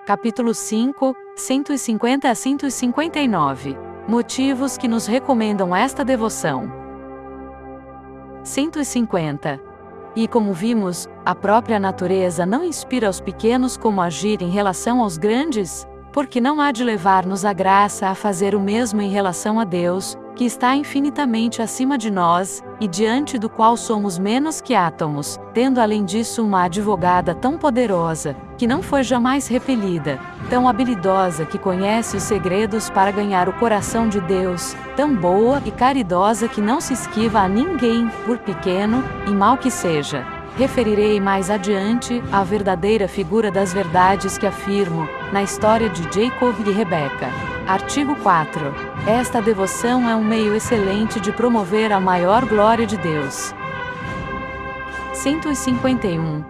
Capítulo 5, 150 a 159. Motivos que nos recomendam esta devoção. 150. E como vimos, a própria natureza não inspira aos pequenos como agir em relação aos grandes? Porque não há de levar-nos a graça a fazer o mesmo em relação a Deus, que está infinitamente acima de nós, e diante do qual somos menos que átomos, tendo além disso uma advogada tão poderosa, que não foi jamais repelida, tão habilidosa que conhece os segredos para ganhar o coração de Deus, tão boa e caridosa que não se esquiva a ninguém, por pequeno e mau que seja. Referirei mais adiante a verdadeira figura das verdades que afirmo, na história de Jacob e Rebeca. Artigo 4. Esta devoção é um meio excelente de promover a maior glória de Deus. 151.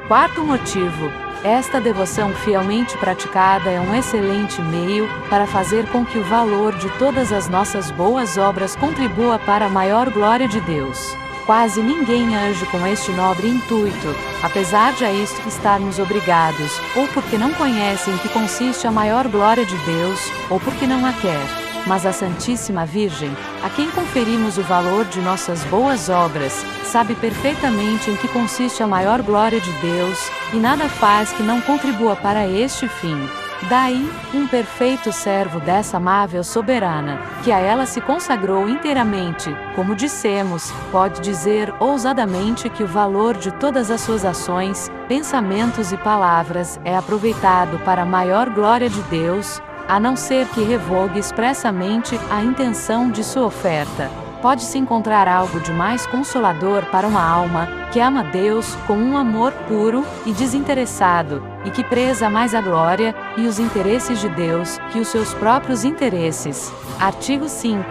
Quarto motivo. Esta devoção fielmente praticada é um excelente meio para fazer com que o valor de todas as nossas boas obras contribua para a maior glória de Deus. Quase ninguém age com este nobre intuito, apesar de a isto estarmos obrigados, ou porque não conhecem em que consiste a maior glória de Deus, ou porque não a quer. Mas a Santíssima Virgem, a quem conferimos o valor de nossas boas obras, sabe perfeitamente em que consiste a maior glória de Deus, e nada faz que não contribua para este fim. Daí, um perfeito servo dessa amável soberana, que a ela se consagrou inteiramente, como dissemos, pode dizer ousadamente que o valor de todas as suas ações, pensamentos e palavras é aproveitado para a maior glória de Deus, a não ser que revogue expressamente a intenção de sua oferta. Pode-se encontrar algo de mais consolador para uma alma, que ama Deus com um amor puro e desinteressado, e que preza mais a glória e os interesses de Deus que os seus próprios interesses. Artigo 5.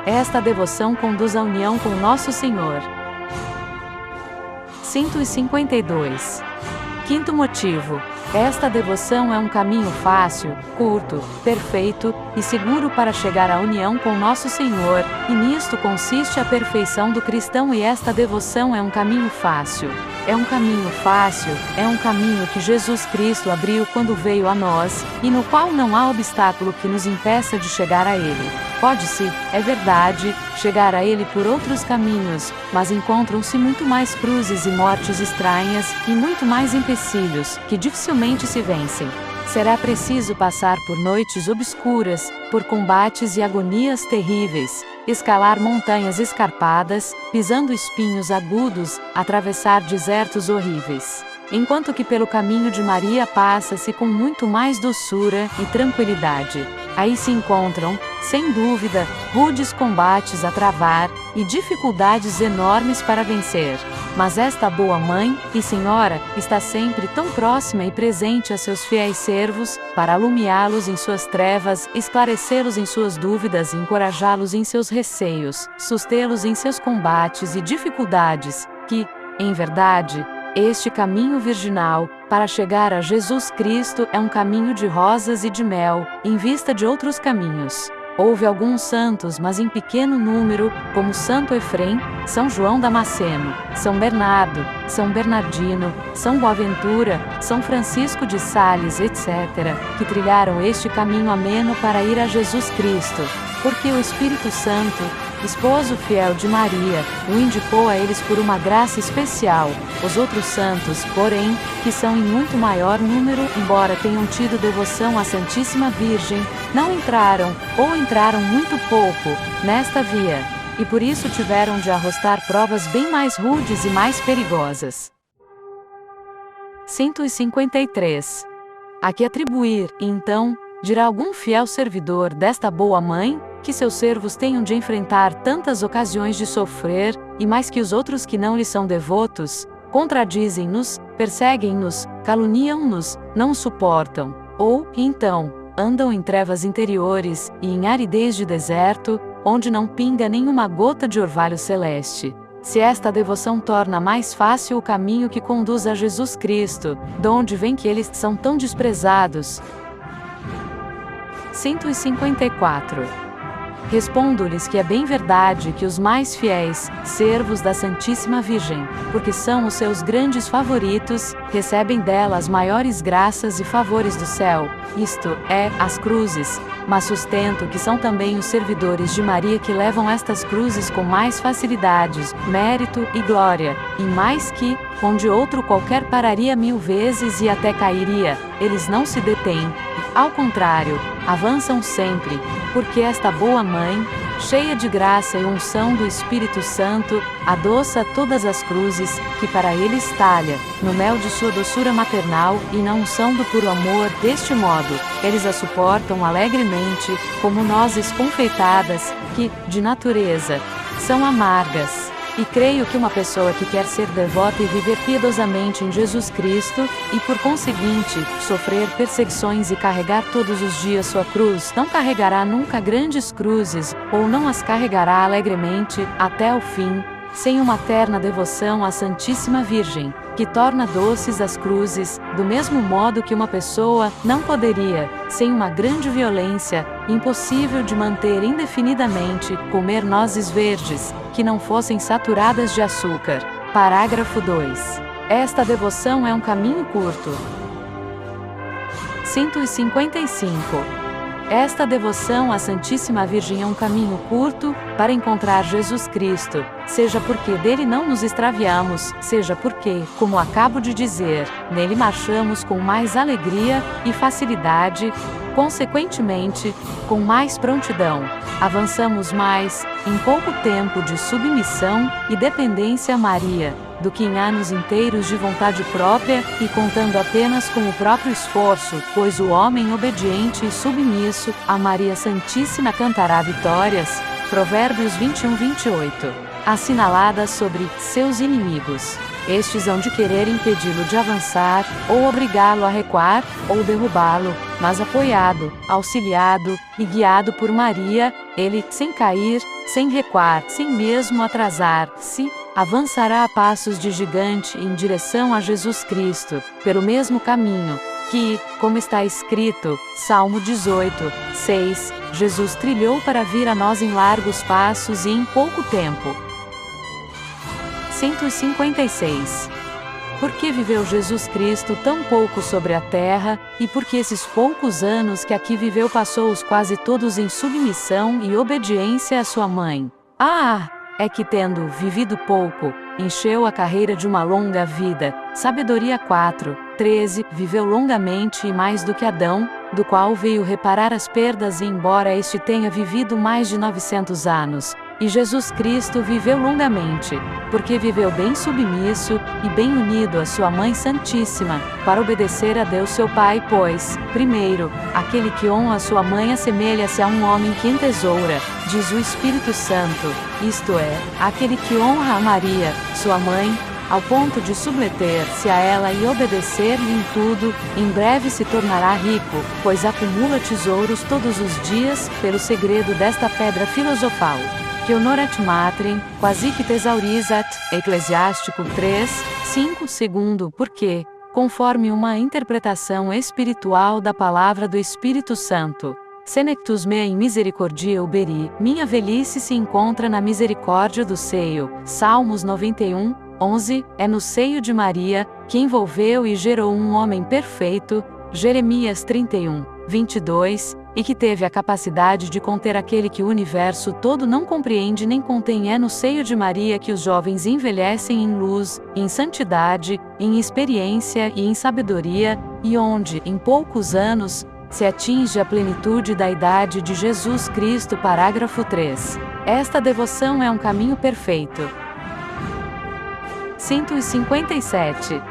Esta devoção conduz à união com Nosso Senhor. 152. Quinto motivo. Esta devoção é um caminho fácil, curto, perfeito e seguro para chegar à união com Nosso Senhor, e nisto consiste a perfeição do cristão, e esta devoção é um caminho fácil. É um caminho fácil, é um caminho que Jesus Cristo abriu quando veio a nós, e no qual não há obstáculo que nos impeça de chegar a Ele. Pode-se, é verdade, chegar a Ele por outros caminhos, mas encontram-se muito mais cruzes e mortes estranhas, e muito mais empecilhos, que dificilmente se vencem. Será preciso passar por noites obscuras, por combates e agonias terríveis, escalar montanhas escarpadas, pisando espinhos agudos, atravessar desertos horríveis. Enquanto que pelo caminho de Maria passa-se com muito mais doçura e tranquilidade. Aí se encontram, sem dúvida, rudes combates a travar e dificuldades enormes para vencer. Mas esta boa mãe e senhora está sempre tão próxima e presente a seus fiéis servos, para alumiá-los em suas trevas, esclarecê-los em suas dúvidas e encorajá-los em seus receios, sustê-los em seus combates e dificuldades, que, em verdade, este caminho virginal, para chegar a Jesus Cristo, é um caminho de rosas e de mel, em vista de outros caminhos. Houve alguns santos, mas em pequeno número, como Santo Efrem, São João Damasceno, São Bernardo, São Bernardino, São Boaventura, São Francisco de Sales, etc., que trilharam este caminho ameno para ir a Jesus Cristo, porque o Espírito Santo, esposo fiel de Maria, o indicou a eles por uma graça especial. Os outros santos, porém, que são em muito maior número, embora tenham tido devoção à Santíssima Virgem, não entraram, ou entraram muito pouco, nesta via, e por isso tiveram de arrostar provas bem mais rudes e mais perigosas. 153. A que atribuir, então, dirá algum fiel servidor desta boa mãe, que seus servos tenham de enfrentar tantas ocasiões de sofrer, e mais que os outros que não lhe são devotos, contradizem-nos, perseguem-nos, caluniam-nos, não suportam, ou, então, andam em trevas interiores, e em aridez de deserto, onde não pinga nenhuma gota de orvalho celeste. Se esta devoção torna mais fácil o caminho que conduz a Jesus Cristo, donde vem que eles são tão desprezados. 154. Respondo-lhes que é bem verdade que os mais fiéis, servos da Santíssima Virgem, porque são os seus grandes favoritos, recebem dela as maiores graças e favores do céu, isto é, as cruzes, mas sustento que são também os servidores de Maria que levam estas cruzes com mais facilidades, mérito e glória, e mais que, onde outro qualquer pararia 1000 vezes e até cairia, eles não se detêm, ao contrário, avançam sempre, porque esta boa mãe, cheia de graça e unção do Espírito Santo, adoça todas as cruzes, que para eles talha, no mel de sua doçura maternal e na unção do puro amor. Deste modo, eles a suportam alegremente, como nozes confeitadas, que, de natureza, são amargas. E creio que uma pessoa que quer ser devota e viver piedosamente em Jesus Cristo, e por conseguinte, sofrer perseguições e carregar todos os dias sua cruz, não carregará nunca grandes cruzes, ou não as carregará alegremente, até o fim, sem uma terna devoção à Santíssima Virgem, que torna doces as cruzes, do mesmo modo que uma pessoa não poderia, sem uma grande violência, impossível de manter indefinidamente, comer nozes verdes, que não fossem saturadas de açúcar. Parágrafo 2. Esta devoção é um caminho curto. 155. Esta devoção à Santíssima Virgem é um caminho curto, para encontrar Jesus Cristo, seja porque dele não nos extraviamos, seja porque, como acabo de dizer, nele marchamos com mais alegria e facilidade, consequentemente, com mais prontidão, avançamos mais, em pouco tempo de submissão e dependência a Maria, do que em anos inteiros de vontade própria e contando apenas com o próprio esforço, pois o homem obediente e submisso a Maria Santíssima cantará vitórias. Provérbios 21:28. Assinaladas sobre seus inimigos. Estes hão de querer impedi-lo de avançar, ou obrigá-lo a recuar, ou derrubá-lo, mas apoiado, auxiliado e guiado por Maria, ele, sem cair, sem recuar, sem mesmo atrasar-se, avançará a passos de gigante em direção a Jesus Cristo, pelo mesmo caminho que, como está escrito, Salmo 18, 6, Jesus trilhou para vir a nós em largos passos e em pouco tempo. 156. Por que viveu Jesus Cristo tão pouco sobre a terra, e por que esses poucos anos que aqui viveu passou-os quase todos em submissão e obediência à sua mãe? É que tendo vivido pouco, encheu a carreira de uma longa vida. Sabedoria 4, 13, viveu longamente e mais do que Adão, do qual veio reparar as perdas e embora este tenha vivido mais de 900 anos. E Jesus Cristo viveu longamente, porque viveu bem submisso e bem unido à sua Mãe Santíssima, para obedecer a Deus seu Pai, pois, primeiro, aquele que honra a sua mãe assemelha-se a um homem que entesoura, diz o Espírito Santo, isto é, aquele que honra a Maria, sua mãe, ao ponto de submeter-se a ela e obedecer-lhe em tudo, em breve se tornará rico, pois acumula tesouros todos os dias, pelo segredo desta pedra filosofal. Que honorat matrem, quasi que thesaurizat, Eclesiástico 3, 5, segundo, porque, conforme uma interpretação espiritual da palavra do Espírito Santo, Senectus mea in misericordia uberi, minha velhice se encontra na misericórdia do seio, Salmos 91, 11, é no seio de Maria, que envolveu e gerou um homem perfeito, Jeremias 31, 22, e que teve a capacidade de conter aquele que o universo todo não compreende nem contém. É no seio de Maria que os jovens envelhecem em luz, em santidade, em experiência e em sabedoria, e onde, em poucos anos, se atinge a plenitude da idade de Jesus Cristo. Parágrafo 3. Esta devoção é um caminho perfeito. 157.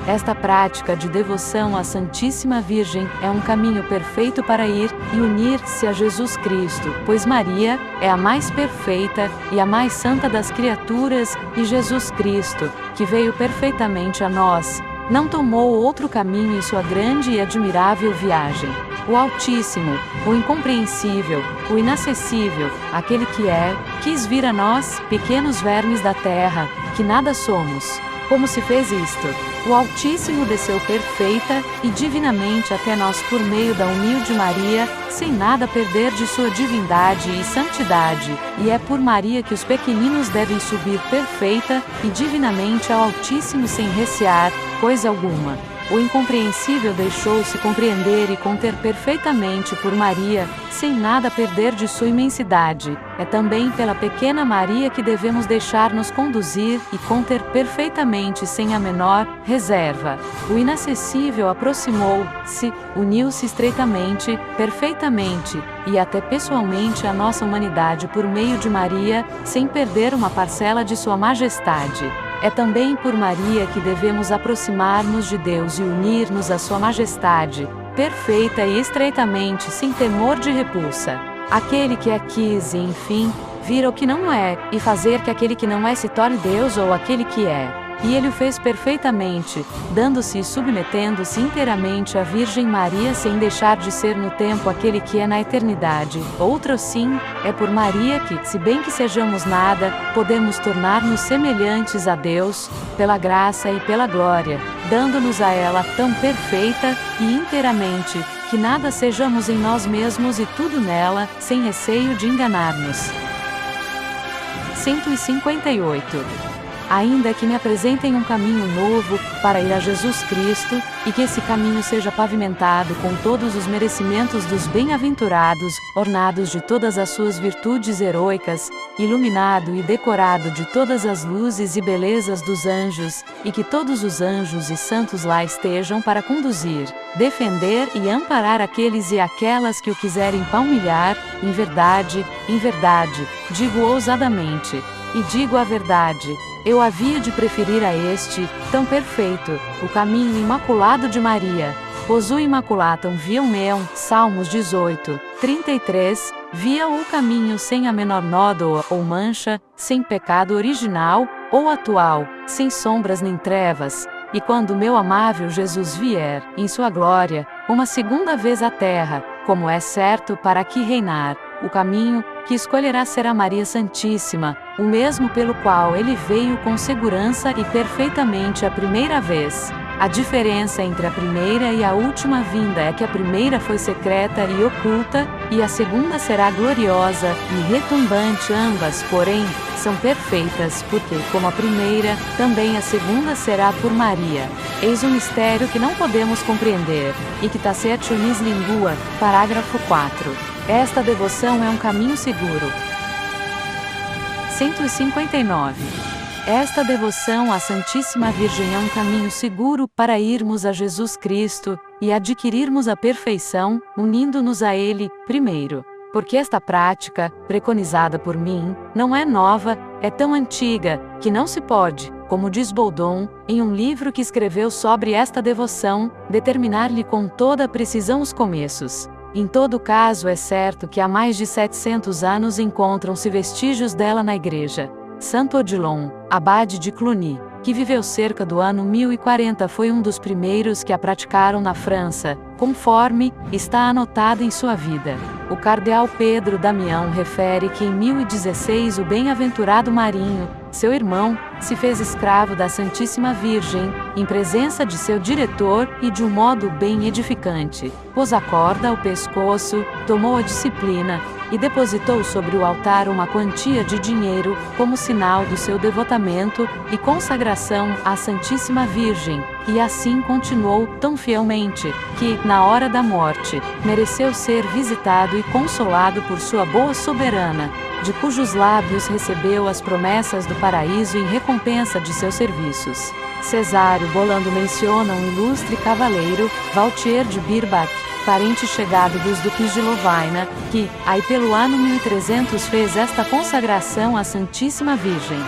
Esta prática de devoção à Santíssima Virgem é um caminho perfeito para ir e unir-se a Jesus Cristo, pois Maria é a mais perfeita e a mais santa das criaturas, e Jesus Cristo, que veio perfeitamente a nós, não tomou outro caminho em sua grande e admirável viagem. O Altíssimo, o incompreensível, o inacessível, aquele que é, quis vir a nós, pequenos vermes da terra, que nada somos. Como se fez isto? O Altíssimo desceu perfeita e divinamente até nós por meio da humilde Maria, sem nada perder de sua divindade e santidade, e é por Maria que os pequeninos devem subir perfeita e divinamente ao Altíssimo sem recear coisa alguma. O incompreensível deixou-se compreender e conter perfeitamente por Maria, sem nada perder de sua imensidade. É também pela pequena Maria que devemos deixar-nos conduzir e conter perfeitamente sem a menor reserva. O inacessível aproximou-se, uniu-se estreitamente, perfeitamente, e até pessoalmente à nossa humanidade por meio de Maria, sem perder uma parcela de sua majestade. É também por Maria que devemos aproximar-nos de Deus e unir-nos à sua majestade, perfeita e estreitamente sem temor de repulsa. Aquele que a quis e, enfim, vir o que não é, e fazer que aquele que não é se torne Deus ou aquele que é. E ele o fez perfeitamente, dando-se e submetendo-se inteiramente à Virgem Maria sem deixar de ser no tempo aquele que é na eternidade. Outro sim, é por Maria que, se bem que sejamos nada, podemos tornar-nos semelhantes a Deus, pela graça e pela glória, dando-nos a ela tão perfeita e inteiramente, que nada sejamos em nós mesmos e tudo nela, sem receio de enganar-nos. 158. Ainda que me apresentem um caminho novo, para ir a Jesus Cristo, e que esse caminho seja pavimentado com todos os merecimentos dos bem-aventurados, ornados de todas as suas virtudes heroicas, iluminado e decorado de todas as luzes e belezas dos anjos, e que todos os anjos e santos lá estejam para conduzir, defender e amparar aqueles e aquelas que o quiserem palmilhar, em verdade, digo ousadamente, e digo a verdade. Eu havia de preferir a este, tão perfeito, o caminho imaculado de Maria. Posu imaculatam viam meam, Salmos 18, 33, via o caminho sem a menor nódoa ou mancha, sem pecado original ou atual, sem sombras nem trevas. E quando meu amável Jesus vier, em sua glória, uma segunda vez à terra, como é certo para aqui reinar, o caminho que escolherá será Maria Santíssima, o mesmo pelo qual ele veio com segurança e perfeitamente a primeira vez. A diferença entre a primeira e a última vinda é que a primeira foi secreta e oculta, e a segunda será gloriosa e retumbante. Ambas, porém, são perfeitas, porque, como a primeira, também a segunda será por Maria. Eis um mistério que não podemos compreender, e que tacet unis lingua, parágrafo 4. Esta devoção é um caminho seguro. 159. Esta devoção à Santíssima Virgem é um caminho seguro para irmos a Jesus Cristo e adquirirmos a perfeição, unindo-nos a Ele, primeiro. Porque esta prática, preconizada por mim, não é nova, é tão antiga, que não se pode, como diz Boldon, em um livro que escreveu sobre esta devoção, determinar-lhe com toda a precisão os começos. Em todo caso, é certo que há mais de 700 anos encontram-se vestígios dela na Igreja. Santo Odilon, abade de Cluny, que viveu cerca do ano 1040, foi um dos primeiros que a praticaram na França, conforme está anotado em sua vida. O cardeal Pedro Damião refere que em 1016 o bem-aventurado Marinho, seu irmão, se fez escravo da Santíssima Virgem, em presença de seu diretor e de um modo bem edificante. Pôs a corda ao pescoço, tomou a disciplina, e depositou sobre o altar uma quantia de dinheiro, como sinal do seu devotamento e consagração à Santíssima Virgem, e assim continuou tão fielmente, que, na hora da morte, mereceu ser visitado e consolado por sua boa soberana, de cujos lábios recebeu as promessas do paraíso em recompensa de seus serviços. Cesário Bolando menciona um ilustre cavaleiro, Valtier de Birbach, parente chegado dos duques de Lovaina, que, aí pelo ano 1300 fez esta consagração à Santíssima Virgem.